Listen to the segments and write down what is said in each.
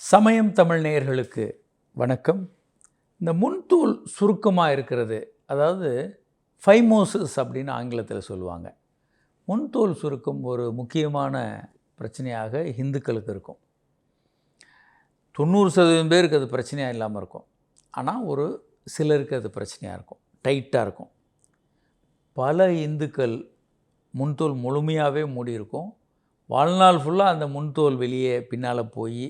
சமயம் தமிழ் நேயர்களுக்கு வணக்கம். இந்த முன்தோல் சுருக்கமாக இருக்கிறது, அதாவது ஃபைமோசிஸ் அப்படின்னு ஆங்கிலத்தில் சொல்லுவாங்க. முன்தோல் சுருக்கம் ஒரு முக்கியமான பிரச்சனையாக இந்துக்களுக்கு இருக்கும். 90% பேருக்கு அது பிரச்சனையாக இல்லாமல் இருக்கும். ஆனால் ஒரு சிலருக்கு அது பிரச்சனையாக இருக்கும், டைட்டாக இருக்கும். பல இந்துக்கள் முன்தோல் முழுமையாகவே மூடி இருக்கும். வாழ்நாள் ஃபுல்லாக அந்த முன்தோல் வெளியே பின்னால் போய்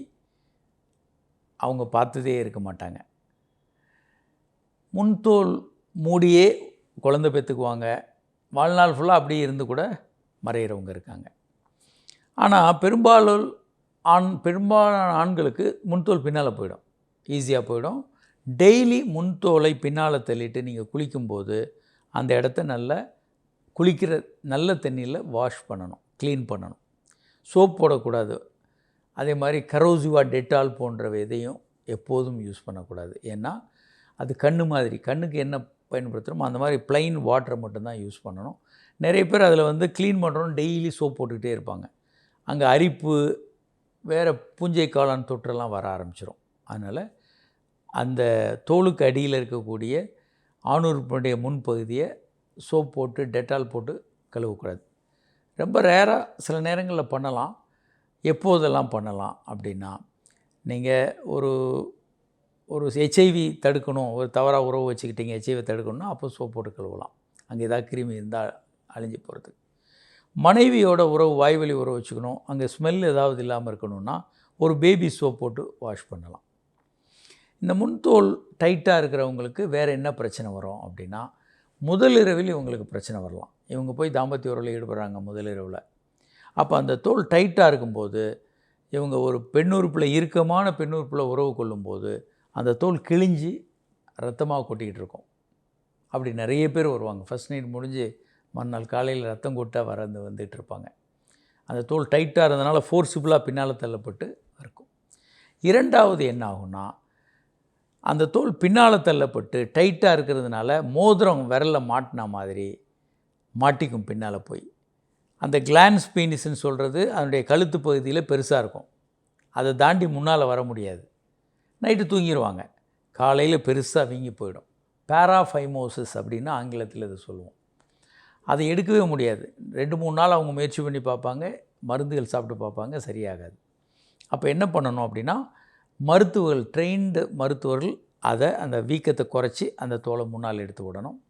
அவங்க பார்த்ததே இருக்க மாட்டாங்க. முன்தோல் மூடியே குழந்தை பெற்றுக்குவாங்க. வாழ்நாள் ஃபுல்லாக அப்படியே இருந்து கூட மறைகிறவங்க இருக்காங்க. ஆனால் பெரும்பாலான ஆண்களுக்கு முன்தோல் பின்னால் போயிடும், ஈஸியாக போயிடும். டெய்லி முன்தோலை பின்னால் தள்ளிட்டு நீங்கள் குளிக்கும்போது அந்த இடத்த நல்ல தண்ணியில் வாஷ் பண்ணணும், க்ளீன் பண்ணணும். சோப் போடக்கூடாது. அதே மாதிரி கரோசிவா, டெட்டால் போன்ற எதையும் எப்போதும் யூஸ் பண்ணக்கூடாது. ஏன்னா அது கண்ணுக்கு என்ன பயன்படுத்துகிறோமோ அந்த மாதிரி ப்ளைன் வாட்டரை மட்டும்தான் யூஸ் பண்ணணும். நிறைய பேர் அதில் க்ளீன் பண்ணுறோம், டெய்லி சோப் போட்டுக்கிட்டே இருப்பாங்க. அங்கே அரிப்பு, வேறு பூஞ்சை காளான் தொற்றெல்லாம் வர ஆரம்பிச்சிடும். அதனால் அந்த தோலுக்கு அடியில் இருக்கக்கூடிய ஆணுறுப்பினுடைய முன்பகுதியை சோப் போட்டு டெட்டால் போட்டு கழுவக்கூடாது. ரொம்ப ரேராக சில நேரங்களில் பண்ணலாம். எப்போதெல்லாம் பண்ணலாம் அப்படின்னா, நீங்கள் ஒரு ஹெச்ஐவி தடுக்கணும், ஒரு தவறாக உறவு வச்சுக்கிட்டீங்க, ஹெச்ஐவி தடுக்கணும்னா அப்போ சோப் போட்டு கழுவலாம், அங்கே ஏதாவது கிருமி இருந்தால் அழிஞ்சு போகிறதுக்கு. மனைவியோட உறவு, வாய்வழி உறவு வச்சுக்கணும், அங்கே ஸ்மெல் ஏதாவது இல்லாமல் இருக்கணும்னா ஒரு பேபி சோப் போட்டு வாஷ் பண்ணலாம். இந்த முன்தோல் டைட்டாக இருக்கிறவங்களுக்கு வேறு என்ன பிரச்சனை வரும் அப்படின்னா, முதலிரவில் இவங்களுக்கு பிரச்சனை வரலாம். இவங்க போய் தாம்பத்திய உறவில் ஈடுபடுறாங்க முதலிரவில். அப்போ அந்த தோல் டைட்டாக இருக்கும்போது இவங்க ஒரு இறுக்கமான பெண்ணுறுப்பில் உறவு கொள்ளும்போது அந்த தோல் கிழிஞ்சி ரத்தமாக கொட்டிக்கிட்டு இருக்கும். அப்படி நிறைய பேர் வருவாங்க. ஃபஸ்ட் நைட் முடிஞ்சு மறுநாள் காலையில் ரத்தம் கொட்டாக வந்துட்டு இருப்பாங்க. அந்த தோல் டைட்டாக இருந்ததுனால ஃபோர்ஸிபிளாக பின்னால் தள்ளப்பட்டு இருக்கும். இரண்டாவது என்ன ஆகும்னா, அந்த தோல் பின்னால் தள்ளப்பட்டு டைட்டாக இருக்கிறதுனால மோதிரம் விரலில் மாட்டினா மாதிரி மாட்டிக்கும் பின்னால் போய். அந்த கிளான்ஸ் பீனிஸ்ன்னு சொல்கிறது அதனுடைய கழுத்து பகுதியில் பெருசாக இருக்கும். அதை தாண்டி முன்னால் வர முடியாது. நைட்டு தூங்கிடுவாங்க, காலையில் பெருசாக வீங்கி போயிடும். பேராஃபைமோசிஸ் அப்படின்னு ஆங்கிலத்தில் இதை சொல்லுவோம். அதை எடுக்கவே முடியாது. 2-3 நாள் அவங்க முயற்சி பண்ணி பார்ப்பாங்க, மருந்துகள் சாப்பிட்டு பார்ப்பாங்க, சரியாகாது. அப்போ என்ன பண்ணணும் அப்படின்னா, ட்ரெயின்டு மருத்துவர்கள் அந்த வீக்கத்தை குறைச்சி அந்த தோலை முன்னால் எடுத்து விடணும்.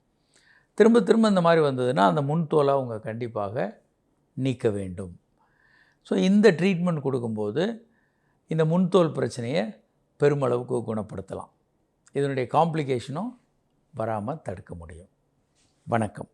திரும்ப இந்த மாதிரி வந்ததுன்னா அந்த முன்தோலை அவங்க கண்டிப்பாக நீக்க வேண்டும். ஸோ இந்த ட்ரீட்மெண்ட் கொடுக்கும்போது இந்த முன்தோல் பிரச்சனையை பெருமளவுக்கு குணப்படுத்தலாம். இதனுடைய காம்ப்ளிகேஷனும் வராமல் தடுக்க முடியும். வணக்கம்.